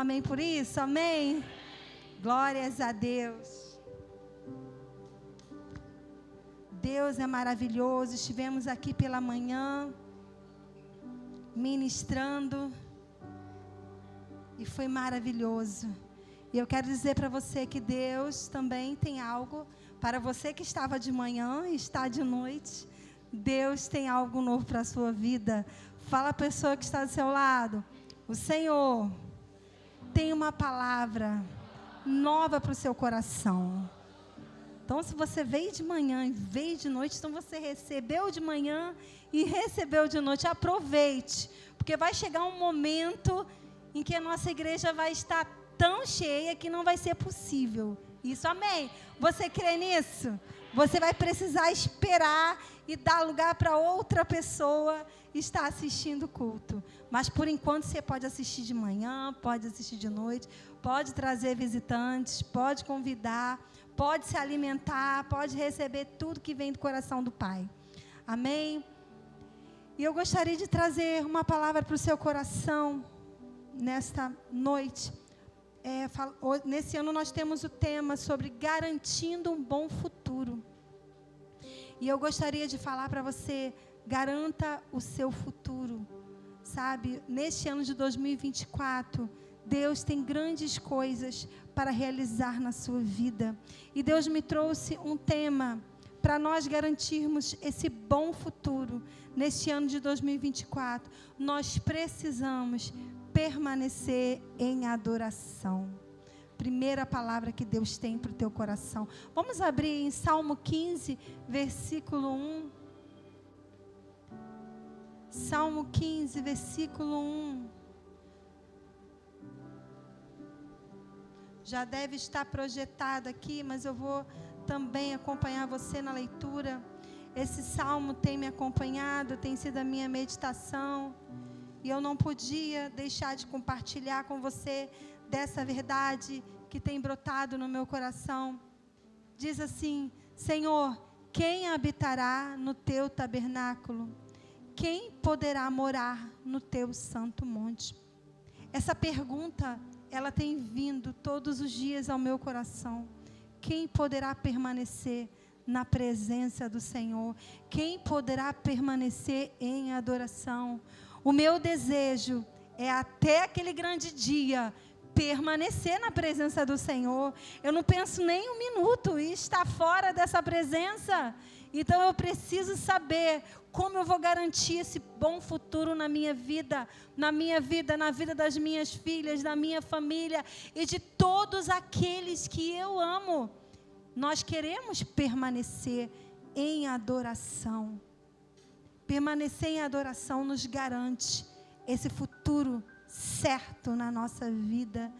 amém por isso? Amém? Glórias a Deus. Deus é maravilhoso. Estivemos aqui pela manhã, ministrando, e foi maravilhoso. E eu quero dizer para você que Deus também tem algo para você que estava de manhã e está de noite. Deus tem algo novo para a sua vida. Fala a pessoa que está do seu lado: o Senhor tem uma palavra nova para o seu coração. Então, se você veio de manhã e veio de noite, então você recebeu de manhã e recebeu de noite. Aproveite, porque vai chegar um momento em que a nossa igreja vai estar tão cheia que não vai ser possível. Isso, amém? Você crê nisso? Você vai precisar esperar e dar lugar para outra pessoa estar assistindo o culto. Mas, por enquanto, você pode assistir de manhã, pode assistir de noite, pode trazer visitantes, pode convidar, pode se alimentar, pode receber tudo que vem do coração do Pai. Amém? E eu gostaria de trazer uma palavra para o seu coração nesta noite. Nesse ano nós temos o tema sobre garantindo um bom futuro. E eu gostaria de falar para você: garanta o seu futuro. Sabe, neste ano de 2024, Deus tem grandes coisas para realizar na sua vida. E Deus me trouxe um tema para nós garantirmos esse bom futuro. Neste ano de 2024, nós precisamos permanecer em adoração. Primeira palavra que Deus tem para o teu coração. Vamos abrir em Salmo 15, versículo 1. Salmo 15, versículo 1. Já deve estar projetado aqui, mas eu vou também acompanhar você na leitura. Esse salmo tem me acompanhado, tem sido a minha meditação. E eu não podia deixar de compartilhar com você dessa verdade que tem brotado no meu coração. Diz assim: Senhor, quem habitará no teu tabernáculo? Quem poderá morar no teu santo monte? Essa pergunta, ela tem vindo todos os dias ao meu coração. Quem poderá permanecer na presença do Senhor? Quem poderá permanecer em adoração? O meu desejo é, até aquele grande dia, permanecer na presença do Senhor. Eu não penso nem um minuto em estar fora dessa presença. Então eu preciso saber como eu vou garantir esse bom futuro na minha vida, na vida das minhas filhas, da minha família e de todos aqueles que eu amo. Nós queremos permanecer em adoração. Permanecer em adoração nos garante esse futuro certo na nossa vida.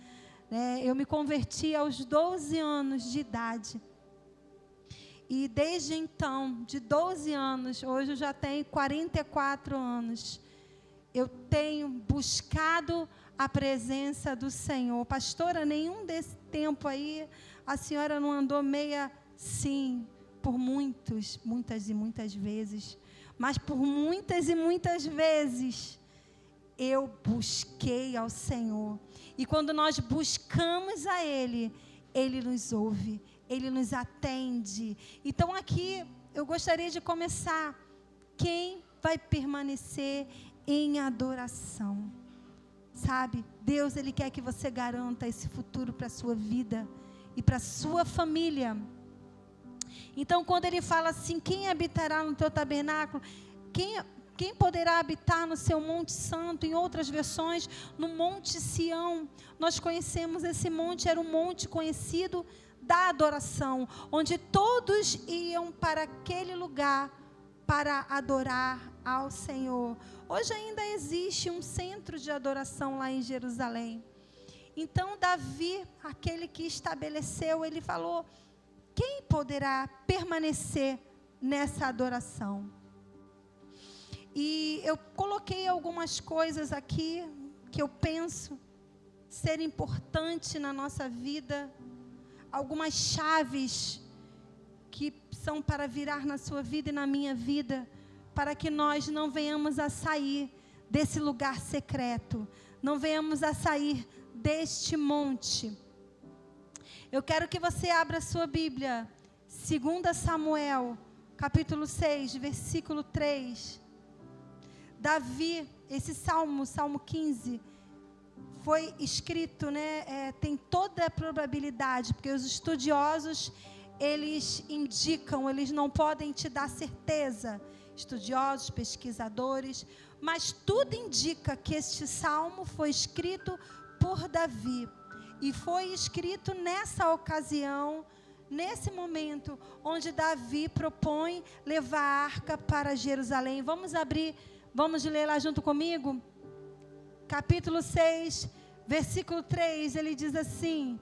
Eu me converti aos 12 anos de idade. E desde então, de 12 anos, hoje eu já tenho 44 anos, eu tenho buscado a presença do Senhor. Pastora, nenhum desse tempo aí, a senhora não andou meia? Sim, por muitas e muitas vezes. Mas por muitas e muitas vezes, eu busquei ao Senhor. E quando nós buscamos a Ele, Ele nos ouve, Ele nos atende. Então aqui, eu gostaria de começar. Quem vai permanecer em adoração? Sabe, Deus, Ele quer que você garanta esse futuro para a sua vida e para a sua família. Então, quando Ele fala assim, quem habitará no teu tabernáculo? Quem poderá habitar no seu monte santo? Em outras versões, no monte Sião. Nós conhecemos esse monte, era um monte conhecido da adoração, onde todos iam para aquele lugar para adorar ao Senhor. Hoje ainda existe um centro de adoração lá em Jerusalém. Então, Davi, aquele que estabeleceu, ele falou: quem poderá permanecer nessa adoração? E eu coloquei algumas coisas aqui que eu penso ser importante na nossa vida, algumas chaves que são para virar na sua vida e na minha vida, para que nós não venhamos a sair desse lugar secreto, não venhamos a sair deste monte. Eu quero que você abra a sua Bíblia, 2 Samuel, capítulo 6, versículo 3. Davi, esse Salmo 15, foi escrito, tem toda a probabilidade, porque os estudiosos, eles indicam, eles não podem te dar certeza, estudiosos, pesquisadores, mas tudo indica que este salmo foi escrito por Davi, e foi escrito nessa ocasião, nesse momento, onde Davi propõe levar a arca para Jerusalém. Vamos abrir, vamos ler lá junto comigo? Capítulo 6, versículo 3, ele diz assim: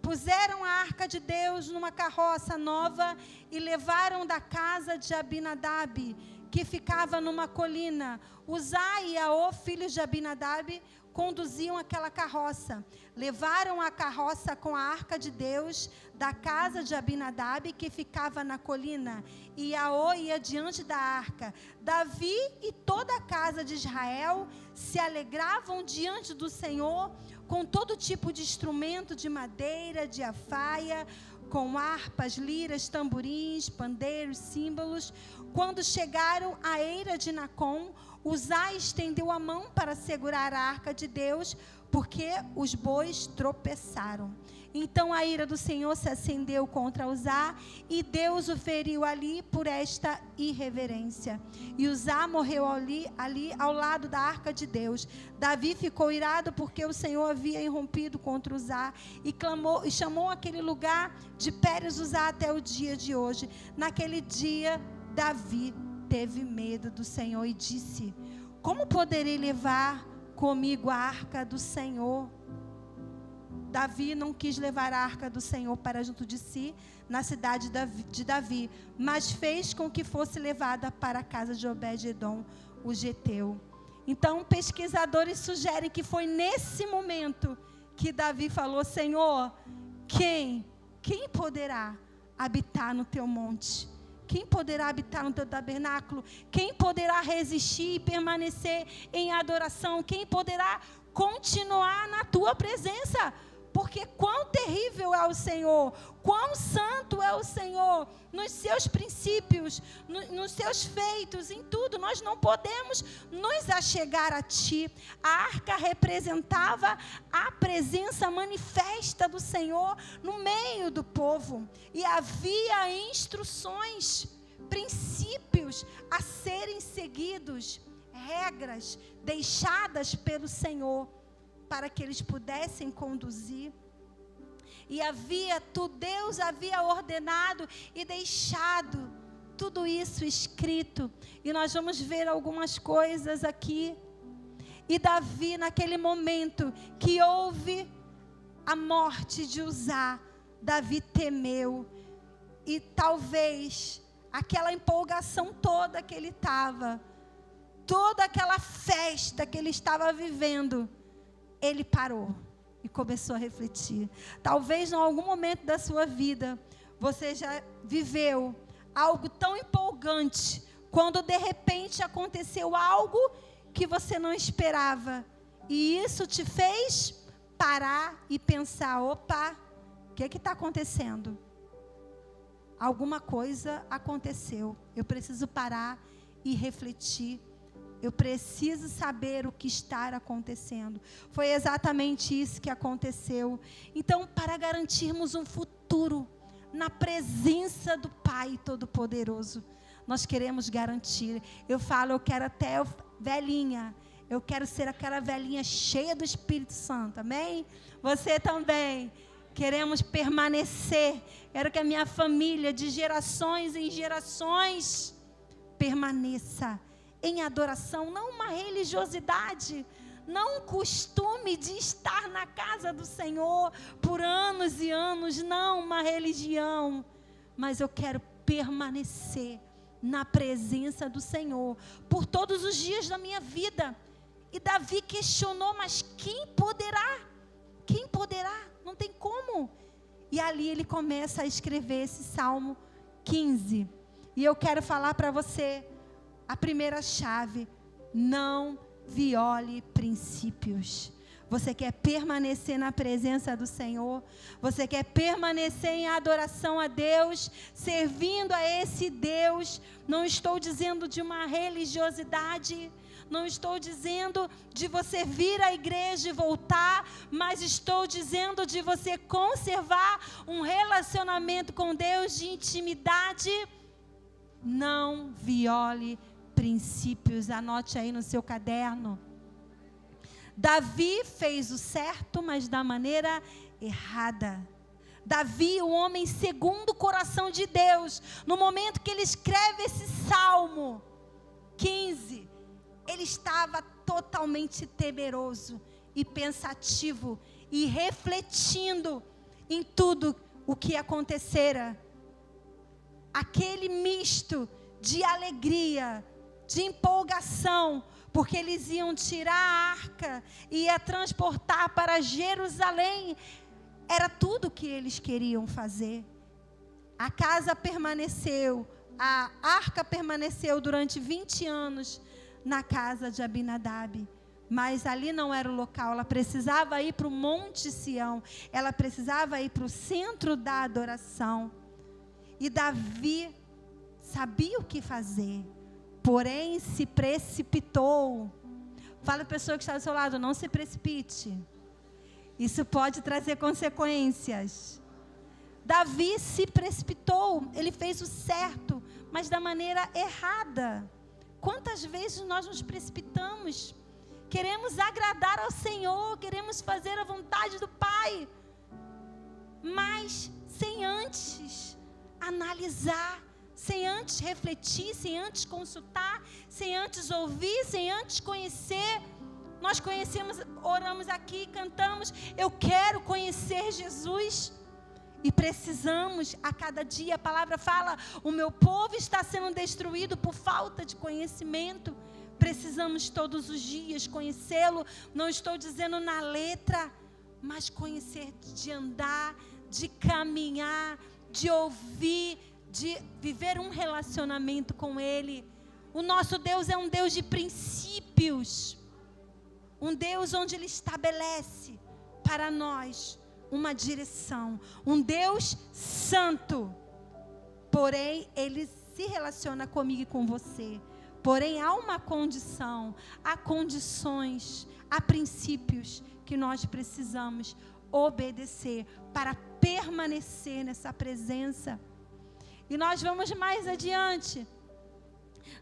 puseram a arca de Deus numa carroça nova e levaram da casa de Abinadab, que ficava numa colina. Uzá e Aô, filhos de Abinadab, conduziam aquela carroça. Levaram a carroça com a arca de Deus da casa de Abinadab, que ficava na colina, e Aô ia diante da arca. Davi e toda a casa de Israel se alegravam diante do Senhor com todo tipo de instrumento de madeira, de alfaia, com harpas, liras, tamborins, pandeiros, símbolos. Quando chegaram à eira de Nacon, Uzá estendeu a mão para segurar a arca de Deus, porque os bois tropeçaram. Então a ira do Senhor se acendeu contra Uzá, e Deus o feriu ali por esta irreverência. E Uzá morreu ali ao lado da arca de Deus. Davi ficou irado porque o Senhor havia irrompido contra Uzá, e clamou e chamou aquele lugar de Pérez Uzá até o dia de hoje. Naquele dia, Davi teve medo do Senhor e disse: como poderei levar comigo a arca do Senhor? Davi não quis levar a arca do Senhor para junto de si, na cidade de Davi, mas fez com que fosse levada para a casa de Obed-edom, o geteu. Então, pesquisadores sugerem que foi nesse momento que Davi falou: Senhor, quem poderá habitar no teu monte? Quem poderá habitar no teu tabernáculo? Quem poderá resistir e permanecer em adoração? Quem poderá continuar na tua presença? Porque quão terrível é o Senhor, quão santo é o Senhor, nos seus princípios, nos seus feitos, em tudo. Nós não podemos nos achegar a Ti. A arca representava a presença manifesta do Senhor no meio do povo. E havia instruções, princípios a serem seguidos, regras deixadas pelo Senhor, para que eles pudessem conduzir. E Deus havia ordenado e deixado tudo isso escrito. E nós vamos ver algumas coisas aqui. E Davi, naquele momento que houve a morte de Uzá, Davi temeu. E talvez aquela empolgação toda que ele estava, toda aquela festa que ele estava vivendo, ele parou e começou a refletir. Talvez em algum momento da sua vida, você já viveu algo tão empolgante, quando de repente aconteceu algo que você não esperava. E isso te fez parar e pensar: opa, o que está acontecendo? Alguma coisa aconteceu. Eu preciso parar e refletir. Eu preciso saber o que está acontecendo. Foi exatamente isso que aconteceu. Então, para garantirmos um futuro na presença do Pai Todo-Poderoso, nós queremos garantir. Eu quero até velhinha. Eu quero ser aquela velhinha cheia do Espírito Santo. Amém? Você também. Queremos permanecer. Quero que a minha família, de gerações em gerações, permaneça em adoração, não uma religiosidade, não um costume de estar na casa do Senhor por anos e anos, não uma religião, mas eu quero permanecer na presença do Senhor por todos os dias da minha vida. E Davi questionou: mas quem poderá? Quem poderá? Não tem como. E ali ele começa a escrever esse Salmo 15. E eu quero falar para você a primeira chave: não viole princípios. Você quer permanecer na presença do Senhor? Você quer permanecer em adoração a Deus, servindo a esse Deus? Não estou dizendo de uma religiosidade, não estou dizendo de você vir à igreja e voltar, mas estou dizendo de você conservar um relacionamento com Deus de intimidade. Não viole princípios, anote aí no seu caderno. Davi fez o certo, mas da maneira errada. Davi, o homem segundo o coração de Deus, no momento que ele escreve esse Salmo 15, ele estava totalmente temeroso e pensativo e refletindo em tudo o que acontecera. Aquele misto de alegria, de empolgação, porque eles iam tirar a arca e ia transportar para Jerusalém. Era tudo que eles queriam fazer. A casa permaneceu, a arca permaneceu durante 20 anos na casa de Abinadab. Mas ali não era o local, ela precisava ir para o Monte Sião, ela precisava ir para o centro da adoração. E Davi sabia o que fazer, porém se precipitou. Fala para a pessoa que está do seu lado, não se precipite. Isso pode trazer consequências. Davi se precipitou, ele fez o certo, mas da maneira errada. Quantas vezes nós nos precipitamos? Queremos agradar ao Senhor, queremos fazer a vontade do Pai, mas sem antes analisar, sem antes refletir, sem antes consultar, sem antes ouvir, sem antes conhecer. Nós conhecemos, oramos aqui, cantamos, eu quero conhecer Jesus. E precisamos, a cada dia, a palavra fala, o meu povo está sendo destruído por falta de conhecimento. Precisamos todos os dias conhecê-lo, não estou dizendo na letra, mas conhecer de andar, de caminhar, de ouvir, de viver um relacionamento com Ele. O nosso Deus é um Deus de princípios, um Deus onde Ele estabelece para nós uma direção, um Deus santo, porém Ele se relaciona comigo e com você, porém há uma condição, há condições, há princípios que nós precisamos obedecer para permanecer nessa presença. E nós vamos mais adiante.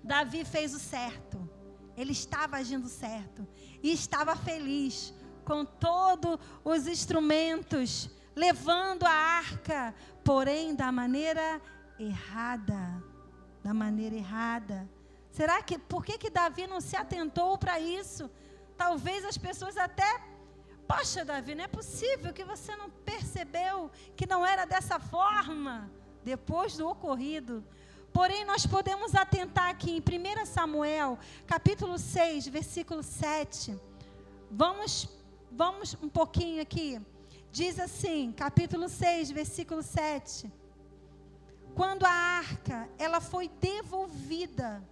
Davi fez o certo, ele estava agindo certo e estava feliz com todos os instrumentos, levando a arca, porém da maneira errada. Da maneira errada. Será que, por que Davi não se atentou para isso? Talvez as pessoas até, poxa Davi, não é possível que você não percebeu que não era dessa forma, depois do ocorrido. Porém, nós podemos atentar aqui em 1 Samuel, capítulo 6, versículo 7. Vamos um pouquinho aqui. Diz assim, capítulo 6, versículo 7. Quando a arca, ela foi devolvida,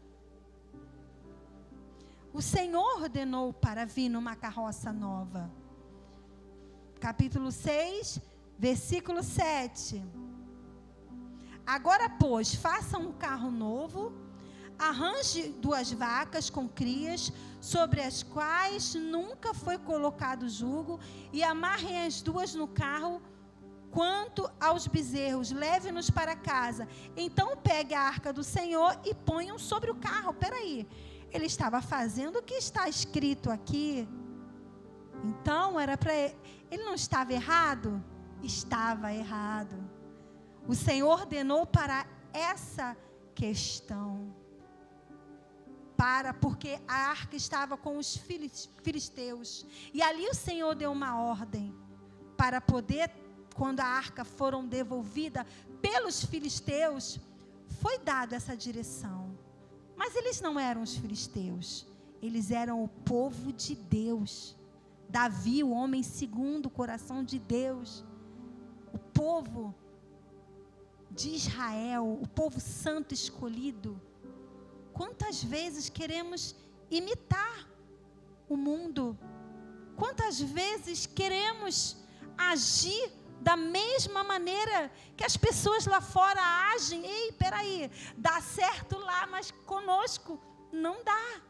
o Senhor ordenou para vir numa carroça nova. Capítulo 6, versículo 7. Agora, pois, faça um carro novo, arranje 2 vacas com crias, sobre as quais nunca foi colocado jugo, e amarrem as 2 no carro. Quanto aos bezerros, leve-nos para casa. Então pegue a arca do Senhor e ponham sobre o carro. Peraí, ele estava fazendo o que está escrito aqui. Então era para ele não estava errado? Estava errado. O Senhor ordenou para essa questão. Porque a arca estava com os filisteus. E ali o Senhor deu uma ordem para poder, quando a arca foram devolvida pelos filisteus, foi dada essa direção. Mas eles não eram os filisteus, eles eram o povo de Deus. Davi, o homem segundo o coração de Deus, o povo de Israel, o povo santo escolhido. Quantas vezes queremos imitar o mundo, Quantas vezes queremos agir da mesma maneira que as pessoas lá fora agem? Ei, peraí, dá certo lá, mas conosco não dá.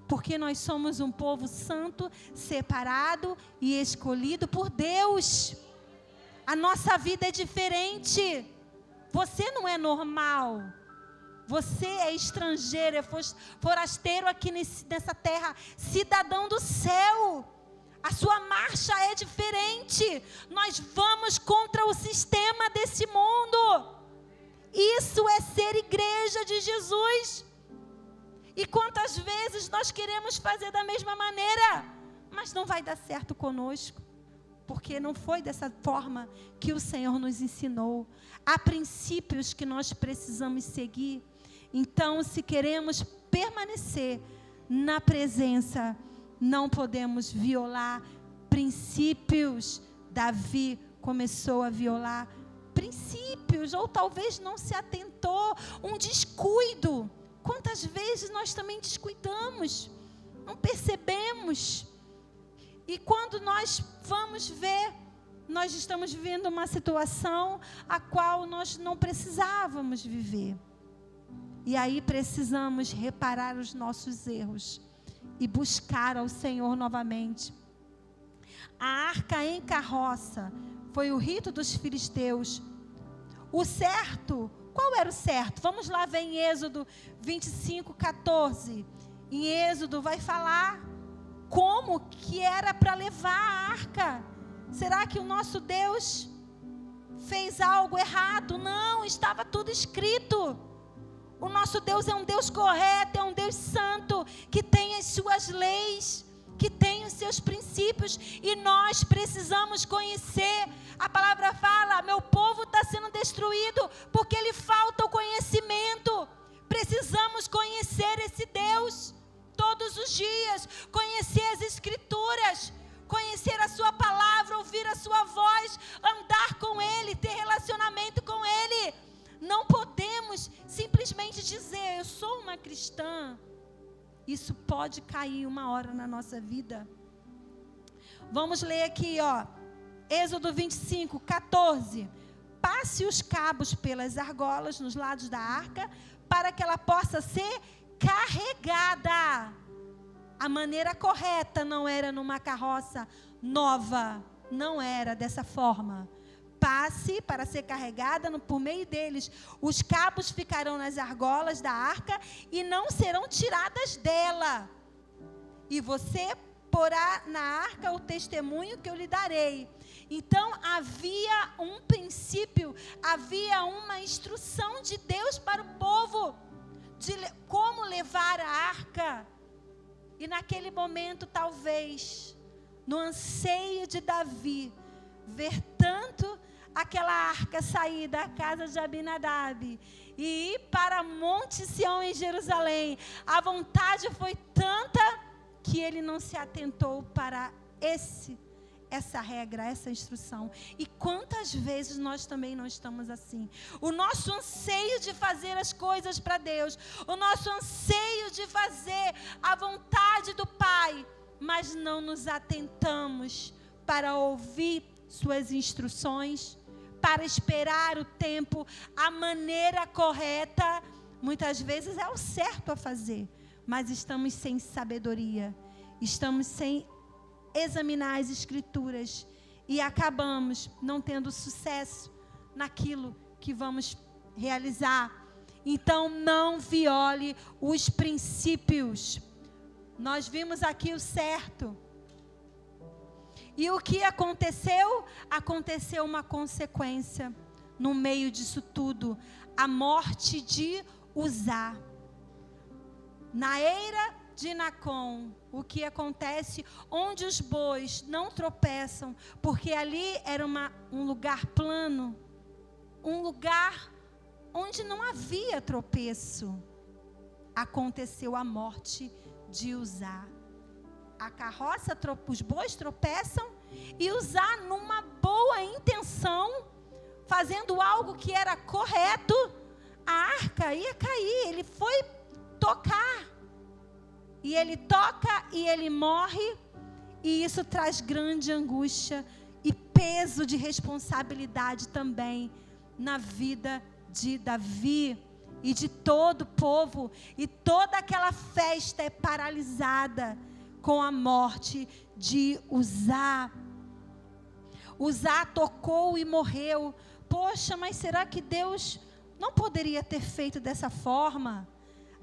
Porque nós somos um povo santo, separado e escolhido por Deus. A nossa vida é diferente. Você não é normal. Você é estrangeiro, é forasteiro aqui nessa terra, cidadão do céu. A sua marcha é diferente. Nós vamos contra o sistema desse mundo. Isso é ser igreja de Jesus. E quantas vezes nós queremos fazer da mesma maneira, mas não vai dar certo conosco, porque não foi dessa forma que o Senhor nos ensinou. Há princípios que nós precisamos seguir. Então, se queremos permanecer na presença, não podemos violar princípios. Davi começou a violar princípios, ou talvez não se atentou, um descuido. Quantas vezes nós também descuidamos, não percebemos. E quando nós vamos ver, nós estamos vivendo uma situação a qual nós não precisávamos viver. E aí precisamos reparar os nossos erros e buscar ao Senhor novamente. A arca em carroça foi o rito dos filisteus. O certo, qual era o certo? Vamos lá ver em Êxodo 25:14. Em Êxodo vai falar como que era para levar a arca. Será que o nosso Deus fez algo errado? Não, estava tudo escrito. O nosso Deus é um Deus correto, é um Deus santo, que tem as suas leis, que tem os seus princípios, e nós precisamos conhecer. A palavra fala, meu povo está sendo destruído, porque lhe falta o conhecimento. Precisamos conhecer esse Deus, todos os dias, conhecer as Escrituras, conhecer a sua palavra, ouvir a sua voz, andar com Ele, ter relacionamento com Ele. Não podemos simplesmente dizer, eu sou uma cristã. Isso pode cair uma hora na nossa vida. Vamos ler aqui, Êxodo 25:14. Passe os cabos pelas argolas nos lados da arca, para que ela possa ser carregada. A maneira correta não era numa carroça nova, não era dessa forma. Passe para ser carregada por meio deles. Os cabos ficarão nas argolas da arca e não serão tiradas dela. E você porá na arca o testemunho que eu lhe darei. Então havia um princípio, havia uma instrução de Deus para o povo de como levar a arca. E naquele momento, talvez, no anseio de Davi, ver tanto aquela arca sair da casa de Abinadab e ir para Monte Sião em Jerusalém, a vontade foi tanta que ele não se atentou para essa regra, essa instrução. E quantas vezes nós também não estamos assim? O nosso anseio de fazer as coisas para Deus, o nosso anseio de fazer a vontade do Pai, mas não nos atentamos para ouvir suas instruções, para esperar o tempo, a maneira correta. Muitas vezes é o certo a fazer, mas estamos sem sabedoria, estamos sem examinar as Escrituras e acabamos não tendo sucesso naquilo que vamos realizar. Então não viole os princípios. Nós vimos aqui o certo. E o que aconteceu? Aconteceu uma consequência no meio disso tudo. A morte de Uzá. Na eira de Nacon, o que acontece? Onde os bois não tropeçam, porque ali era um lugar plano, um lugar onde não havia tropeço. Aconteceu a morte de Uzá. A carroça, os bois tropeçam, e Uzá, numa boa intenção, fazendo algo que era correto, a arca ia cair. Ele foi tocar, e ele toca e ele morre. E isso traz grande angústia e peso de responsabilidade também na vida de Davi e de todo o povo. E toda aquela festa é paralisada com a morte de Uzá. Uzá tocou e morreu. Poxa, mas será que Deus não poderia ter feito dessa forma?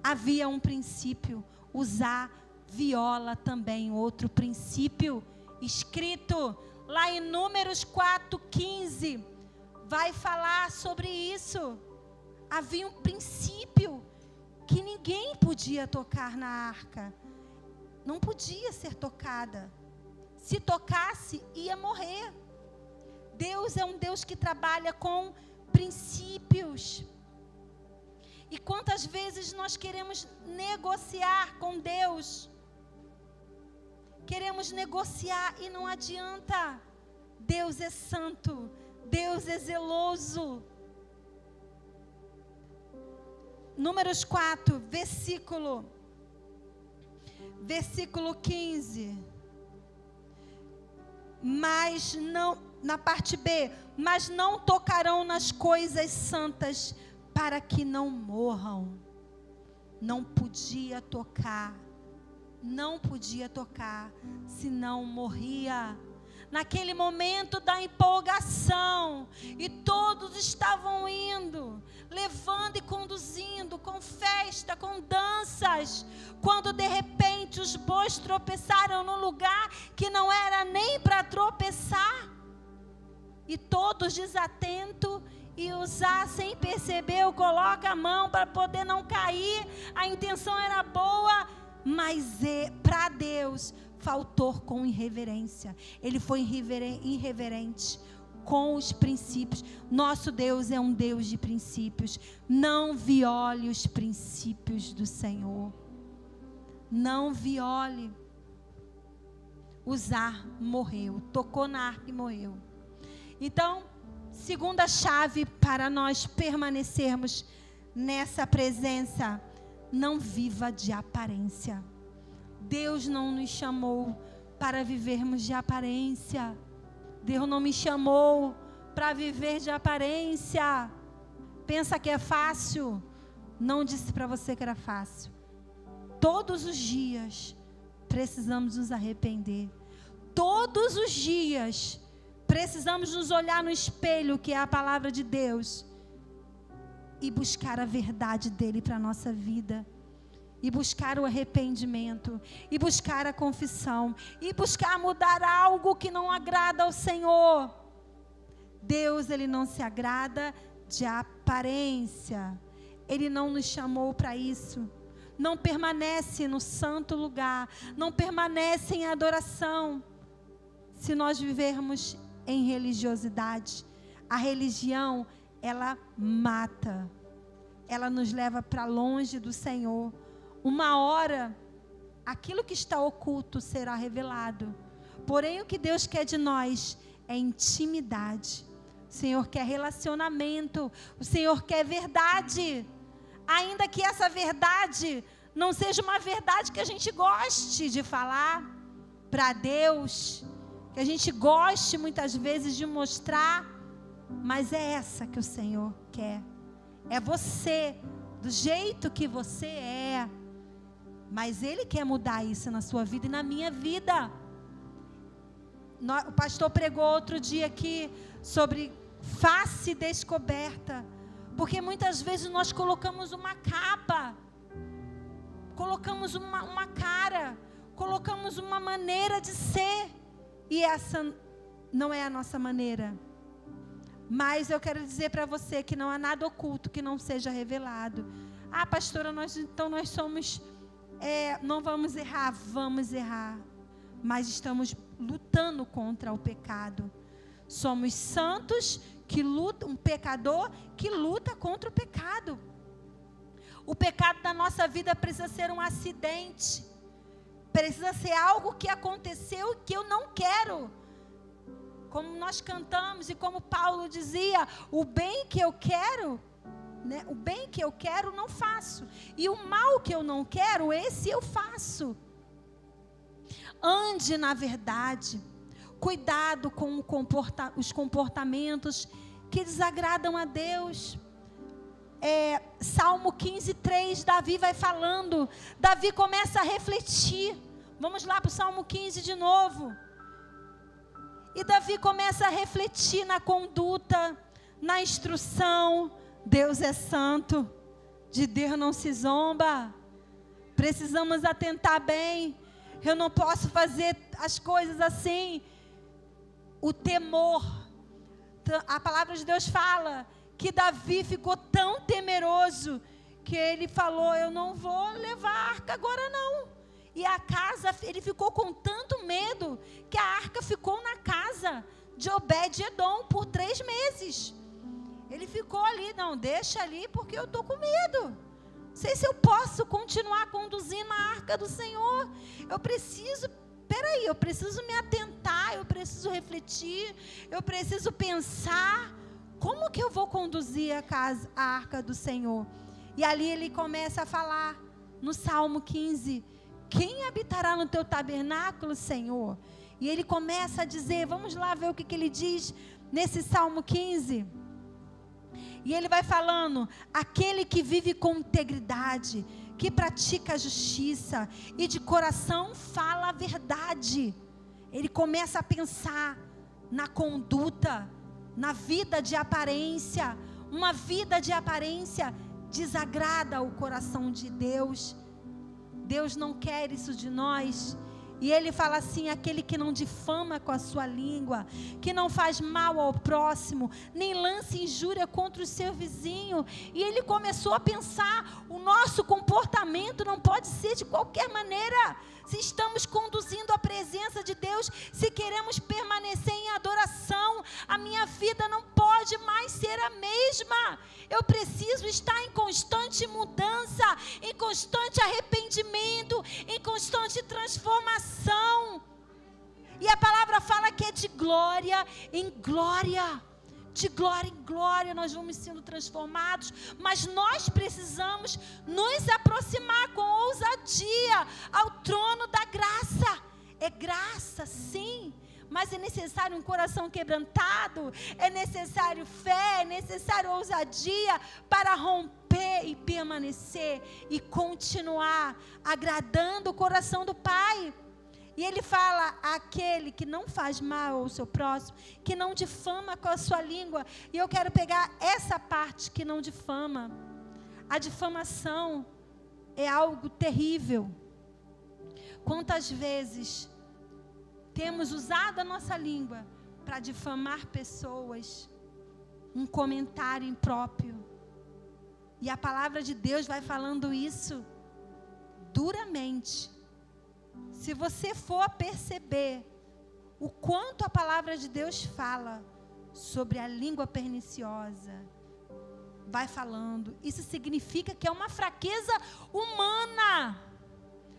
Havia um princípio. Uzá viola também outro princípio escrito lá em Números 4:15. Vai falar sobre isso. Havia um princípio que ninguém podia tocar na arca. Não podia ser tocada. Se tocasse, ia morrer. Deus é um Deus que trabalha com princípios. E quantas vezes nós queremos negociar com Deus? Queremos negociar e não adianta. Deus é santo. Deus é zeloso. Números 4, versículo 15. Mas não, na parte B, mas não tocarão nas coisas santas para que não morram. Não podia tocar, senão morria. Naquele momento da empolgação, e todos estavam indo, levando e conduzindo, com festa, com danças, quando de repente os bois tropeçaram num lugar que não era nem para tropeçar, e todos desatentos, e Uzá, sem perceber, coloca a mão para poder não cair. A intenção era boa, mas para Deus faltou com irreverência. Ele foi irreverente com os princípios. Nosso Deus é um Deus de princípios. Não viole os princípios do Senhor. Não viole. Uzá morreu, tocou na arca e morreu. Então, segunda chave para nós permanecermos nessa presença: não viva de aparência. Deus não nos chamou para vivermos de aparência. Deus não me chamou para viver de aparência. Pensa que é fácil? Não disse para você que era fácil. Todos os dias precisamos nos arrepender. Todos os dias precisamos nos olhar no espelho, que é a palavra de Deus, e buscar a verdade dele para a nossa vida. E buscar o arrependimento, e buscar a confissão, e buscar mudar algo que não agrada ao Senhor. Deus, ele não se agrada de aparência. Ele não nos chamou para isso. Não permanece no santo lugar, não permanece em adoração, se nós vivermos em religiosidade. A religião, ela mata, ela nos leva para longe do Senhor. Uma hora, aquilo que está oculto será revelado. Porém, o que Deus quer de nós é intimidade. O Senhor quer relacionamento. O Senhor quer verdade. Ainda que essa verdade não seja uma verdade que a gente goste de falar para Deus, que a gente goste muitas vezes de mostrar, mas é essa que o Senhor quer. É você, do jeito que você é. Mas Ele quer mudar isso na sua vida e na minha vida. O pastor pregou outro dia aqui sobre face descoberta. Porque muitas vezes nós colocamos uma capa, colocamos uma cara, colocamos uma maneira de ser. E essa não é a nossa maneira. Mas eu quero dizer para você que não há nada oculto que não seja revelado. Ah, pastora, então nós somos... não vamos errar, vamos errar, mas estamos lutando contra o pecado. Somos santos que lutam, um pecador que luta contra o pecado. O pecado da nossa vida precisa ser um acidente, precisa ser algo que aconteceu e que eu não quero. Como nós cantamos e como Paulo dizia, o bem que eu quero, né? O bem que eu quero não faço, e o mal que eu não quero, esse eu faço. ande na verdade. Cuidado com os comportamentos que desagradam a Deus. Salmo 15:3, Davi vai falando. Davi começa a refletir. Vamos lá para o Salmo 15 de novo. E Davi começa a refletir na conduta, na instrução. Deus é santo, de Deus não se zomba. Precisamos atentar bem. Eu não posso fazer as coisas assim. O temor. A palavra de Deus fala que Davi ficou tão temeroso que ele falou: eu não vou levar a arca agora não. E a casa, ele ficou com tanto medo que a arca ficou na casa de Obed-edom por 3 meses. Ele ficou ali, não, deixa ali porque eu estou com medo. Não sei se eu posso continuar conduzindo a arca do Senhor. Eu preciso me atentar, eu preciso refletir, eu preciso pensar, como que eu vou conduzir a arca do Senhor? E ali ele começa a falar, no Salmo 15, quem habitará no teu tabernáculo, Senhor? E ele começa a dizer, vamos lá ver o que ele diz nesse Salmo 15. E ele vai falando, aquele que vive com integridade, que pratica a justiça e de coração fala a verdade. Ele começa a pensar na conduta, na vida de aparência. Uma vida de aparência desagrada o coração de Deus. Deus não quer isso de nós. E ele fala assim, aquele que não difama com a sua língua, que não faz mal ao próximo, nem lança injúria contra o seu vizinho. E ele começou a pensar, o nosso comportamento não pode ser de qualquer maneira. Se estamos conduzindo a presença de Deus, se queremos permanecer em adoração, a minha vida não pode mais ser a mesma. Eu preciso estar em constante mudança, em constante arrependimento, em constante transformação. E a palavra fala que é de glória em glória. De glória em glória nós vamos sendo transformados, mas nós precisamos nos aproximar com ousadia ao trono da graça. É graça, sim, mas é necessário um coração quebrantado, é necessário fé, é necessário ousadia para romper e permanecer e continuar agradando o coração do Pai. E ele fala, aquele que não faz mal ao seu próximo, que não difama com a sua língua. E eu quero pegar essa parte que não difama. A difamação é algo terrível. Quantas vezes temos usado a nossa língua para difamar pessoas, um comentário impróprio. E a palavra de Deus vai falando isso duramente. Se você for perceber o quanto a palavra de Deus fala sobre a língua perniciosa, vai falando, isso significa que é uma fraqueza humana.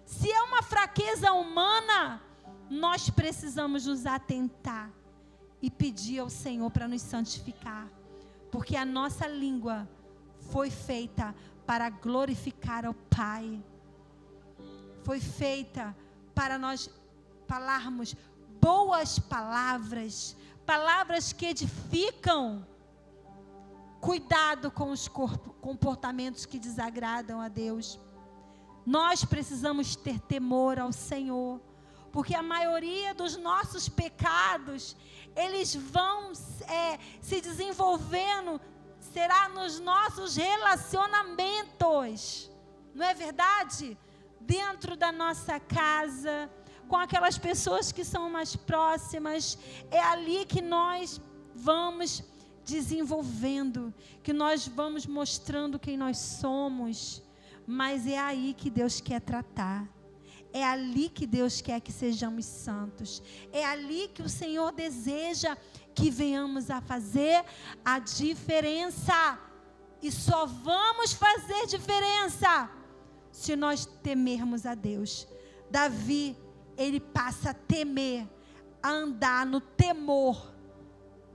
Se é uma fraqueza humana, nós precisamos nos atentar e pedir ao Senhor para nos santificar, porque a nossa língua foi feita para glorificar ao Pai. Foi feita para nós falarmos boas palavras, palavras que edificam. Cuidado com os comportamentos que desagradam a Deus. Nós precisamos ter temor ao Senhor, porque a maioria dos nossos pecados, eles vão se desenvolvendo, será nos nossos relacionamentos, não é verdade? Dentro da nossa casa, com aquelas pessoas que são mais próximas, é ali que nós vamos desenvolvendo, que nós vamos mostrando quem nós somos, mas é aí que Deus quer tratar, é ali que Deus quer que sejamos santos, é ali que o Senhor deseja que venhamos a fazer a diferença, e só vamos fazer diferença se nós temermos a Deus. Davi, ele passa a temer, a andar no temor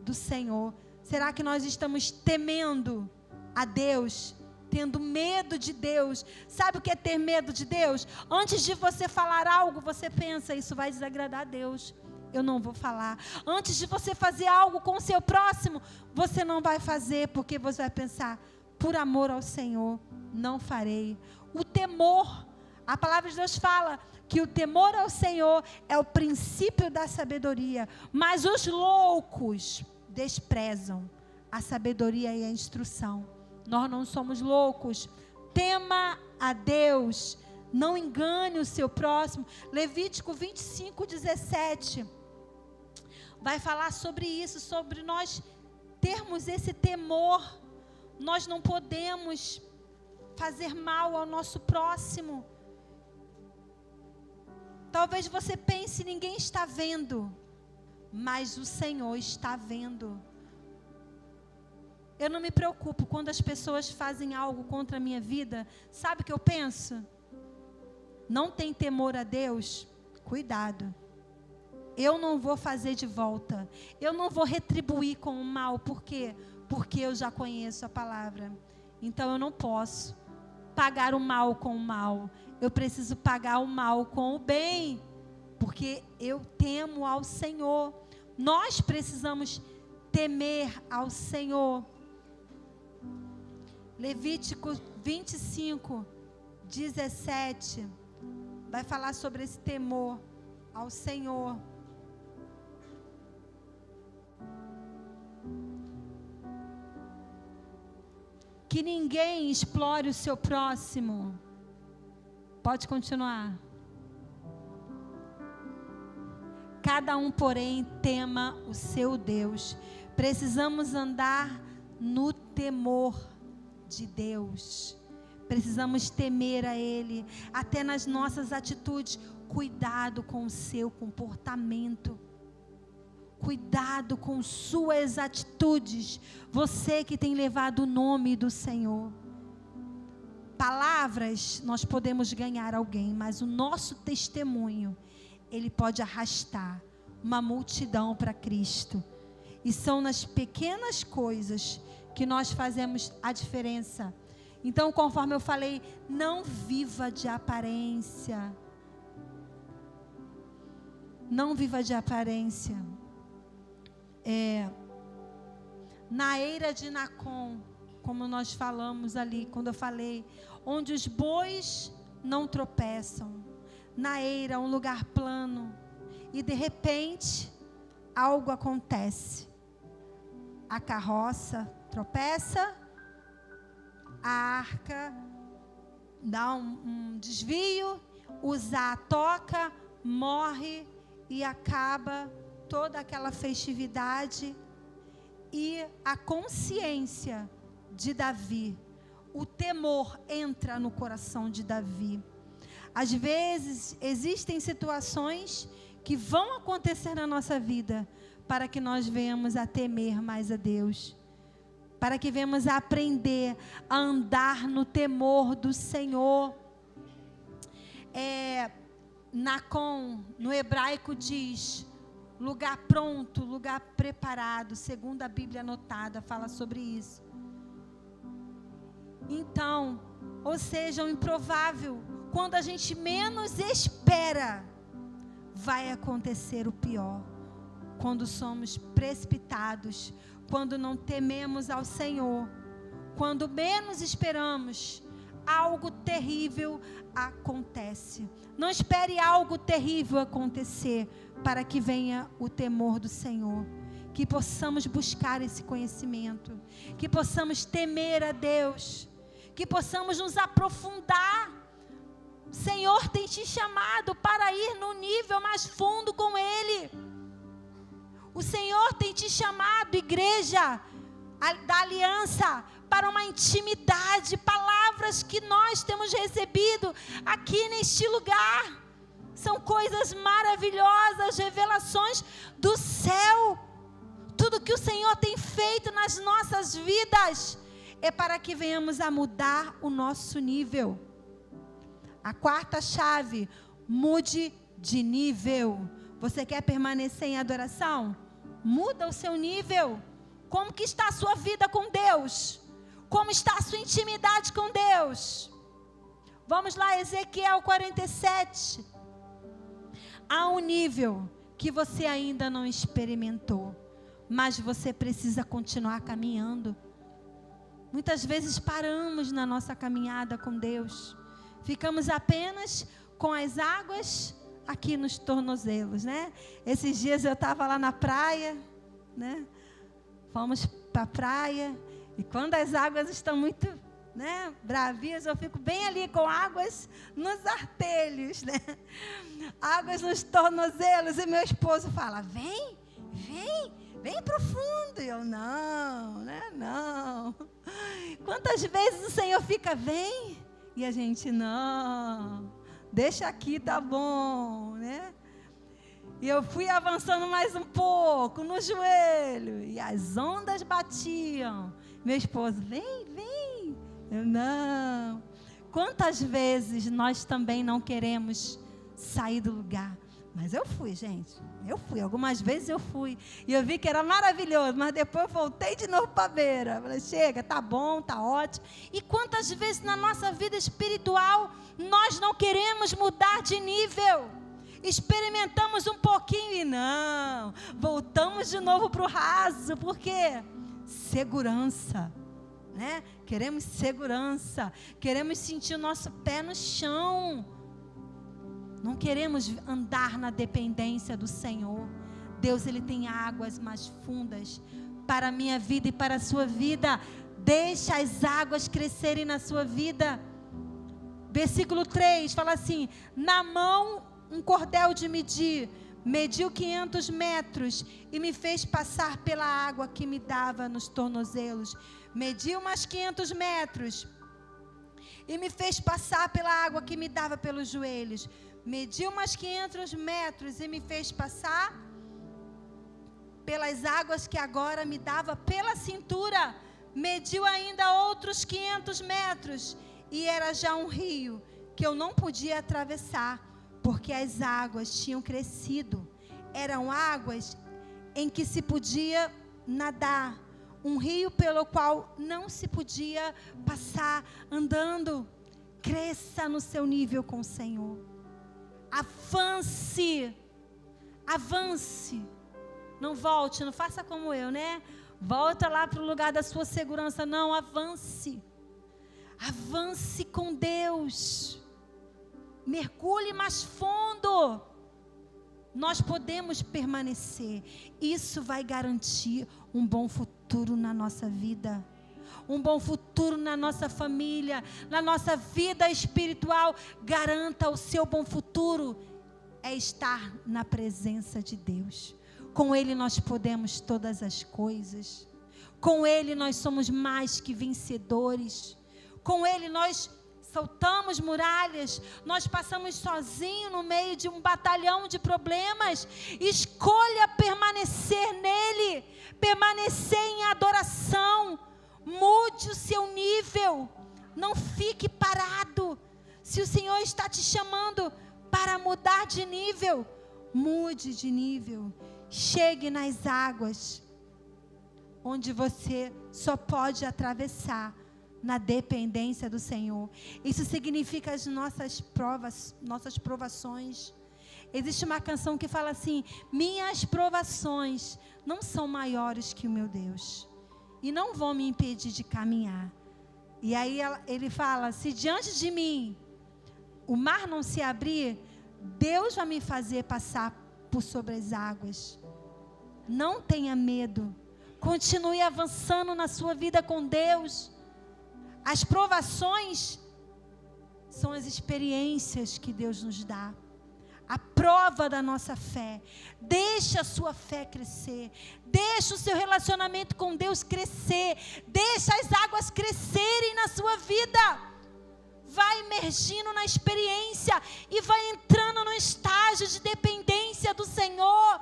do Senhor. Será que nós estamos temendo a Deus? tendo medo de Deus. Sabe o que é ter medo de Deus? Antes de você falar algo, você pensa, isso vai desagradar a Deus, eu não vou falar. Antes de você fazer algo com o seu próximo, você não vai fazer, porque você vai pensar, por amor ao Senhor, não farei. O temor, a palavra de Deus fala que o temor ao Senhor é o princípio da sabedoria, mas os loucos desprezam a sabedoria e a instrução. Nós não somos loucos. Tema a Deus, não engane o seu próximo. Levítico 25:17 vai falar sobre isso, sobre nós termos esse temor. Nós não podemos fazer mal ao nosso próximo. Talvez você pense, ninguém está vendo, mas o Senhor está vendo. Eu não me preocupo quando as pessoas fazem algo contra a minha vida. Sabe o que eu penso? Não tem temor a Deus? Cuidado. Eu não vou fazer de volta. Eu não vou retribuir com o mal. Por quê? Porque eu já conheço a palavra. Então eu não posso pagar o mal com o mal. Eu preciso pagar o mal com o bem. Porque eu temo ao Senhor. Nós precisamos temer ao Senhor. Levítico 25:17 vai falar sobre esse temor ao Senhor. Que ninguém explore o seu próximo. Pode continuar. Cada um, porém, tema o seu Deus. Precisamos andar no temor de Deus. Precisamos temer a Ele, até nas nossas atitudes. Cuidado com o seu comportamento. Cuidado com suas atitudes. Você que tem levado o nome do Senhor. Palavras, nós podemos ganhar alguém, mas o nosso testemunho, ele pode arrastar uma multidão para Cristo. E são nas pequenas coisas que nós fazemos a diferença. Então, conforme eu falei, não viva de aparência. Não viva de aparência. Na eira de Nacon, como nós falamos ali, quando eu falei, onde os bois não tropeçam. Na eira, um lugar plano. E de repente, algo acontece. A carroça tropeça, a arca dá um desvio, Uzá toca, morre e acaba toda aquela festividade. E a consciência de Davi, o temor entra no coração de Davi. Às vezes existem situações que vão acontecer na nossa vida para que nós venhamos a temer mais a Deus, para que venhamos a aprender a andar no temor do Senhor. Nacon, no hebraico diz, lugar pronto, lugar preparado, segundo a Bíblia anotada, fala sobre isso. Então, ou seja, o improvável, quando a gente menos espera, vai acontecer o pior. Quando somos precipitados, quando não tememos ao Senhor, quando menos esperamos, algo terrível acontece. Não espere algo terrível acontecer para que venha o temor do Senhor. Que possamos buscar esse conhecimento, que possamos temer a Deus, que possamos nos aprofundar. O Senhor tem te chamado para ir no nível mais fundo com Ele. O Senhor tem te chamado, igreja da aliança, para uma intimidade, palavras que nós temos recebido aqui neste lugar. São coisas maravilhosas, revelações do céu. Tudo que o Senhor tem feito nas nossas vidas é para que venhamos a mudar o nosso nível. A quarta chave, mude de nível. Você quer permanecer em adoração? Muda o seu nível. Como que está a sua vida com Deus? Como está a sua intimidade com Deus? Vamos lá, Ezequiel 47. Há um nível que você ainda não experimentou, mas você precisa continuar caminhando. Muitas vezes paramos na nossa caminhada com Deus. Ficamos apenas com as águas aqui nos tornozelos, né? Esses dias eu estava lá na praia, né? Fomos para a praia, e quando as águas estão muito, né, bravias, eu fico bem ali com águas nos artelhos, né? Águas nos tornozelos, e meu esposo fala: vem para o fundo. E eu, não, né? Não. Quantas vezes o Senhor fica, vem, e a gente, não, deixa aqui, tá bom, né? E eu fui avançando mais um pouco no joelho, e as ondas batiam. Meu esposo, vem. Eu, não. Quantas vezes nós também não queremos sair do lugar? Mas eu fui, gente. Eu fui. Algumas vezes eu fui. E eu vi que era maravilhoso. Mas depois eu voltei de novo para a beira. Falei, chega, tá bom, tá ótimo. E quantas vezes na nossa vida espiritual nós não queremos mudar de nível? Experimentamos um pouquinho e não. Voltamos de novo para o raso. Por quê? Segurança. Né? Queremos segurança. Queremos sentir o nosso pé no chão. Não queremos andar na dependência do Senhor. Deus, Ele tem águas mais fundas para a minha vida e para a sua vida. Deixa as águas crescerem na sua vida. Versículo 3 fala assim: na mão um cordel de medir, mediu 500 metros e me fez passar pela água que me dava nos tornozelos. Mediu mais 500 metros e me fez passar pela água que me dava pelos joelhos. Mediu mais 500 metros e me fez passar pelas águas que agora me dava pela cintura. Mediu ainda outros 500 metros e era já um rio que eu não podia atravessar, porque as águas tinham crescido. Eram águas em que se podia nadar, um rio pelo qual não se podia passar andando. Cresça no seu nível com o Senhor. Avance, não volte, não faça como eu, né? Volta lá para o lugar da sua segurança, não, avance com Deus, mergulhe mais fundo. Nós podemos permanecer, isso vai garantir um bom futuro na nossa vida. Um bom futuro na nossa família, na nossa vida espiritual. Garanta o seu bom futuro é estar na presença de Deus. Com Ele nós podemos todas as coisas. Com Ele nós somos mais que vencedores. Com Ele nós saltamos muralhas. Nós passamos sozinhos no meio de um batalhão de problemas. Escolha permanecer nele, permanecer em adoração. Mude o seu nível, não fique parado. Se o Senhor está te chamando para mudar de nível, mude de nível. Chegue nas águas, onde você só pode atravessar na dependência do Senhor. Isso significa as nossas provas, nossas provações. Existe uma canção que fala assim: minhas provações não são maiores que o meu Deus, e não vão me impedir de caminhar. E aí ele fala: se diante de mim o mar não se abrir, Deus vai me fazer passar por sobre as águas. Não tenha medo. Continue avançando na sua vida com Deus. As provações são as experiências que Deus nos dá. A prova da nossa fé. Deixa a sua fé crescer. Deixa o seu relacionamento com Deus crescer. Deixa as águas crescerem na sua vida. Vai emergindo na experiência e vai entrando no estágio de dependência do Senhor.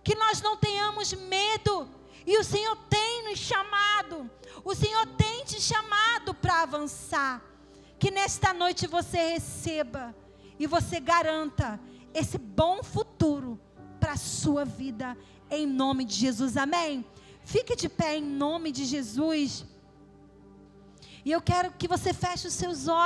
Que nós não tenhamos medo. E o Senhor tem nos chamado. O Senhor tem te chamado para avançar. Que nesta noite você receba e você garanta esse bom futuro para a sua vida, em nome de Jesus, amém? Fique de pé em nome de Jesus. E eu quero que você feche os seus olhos.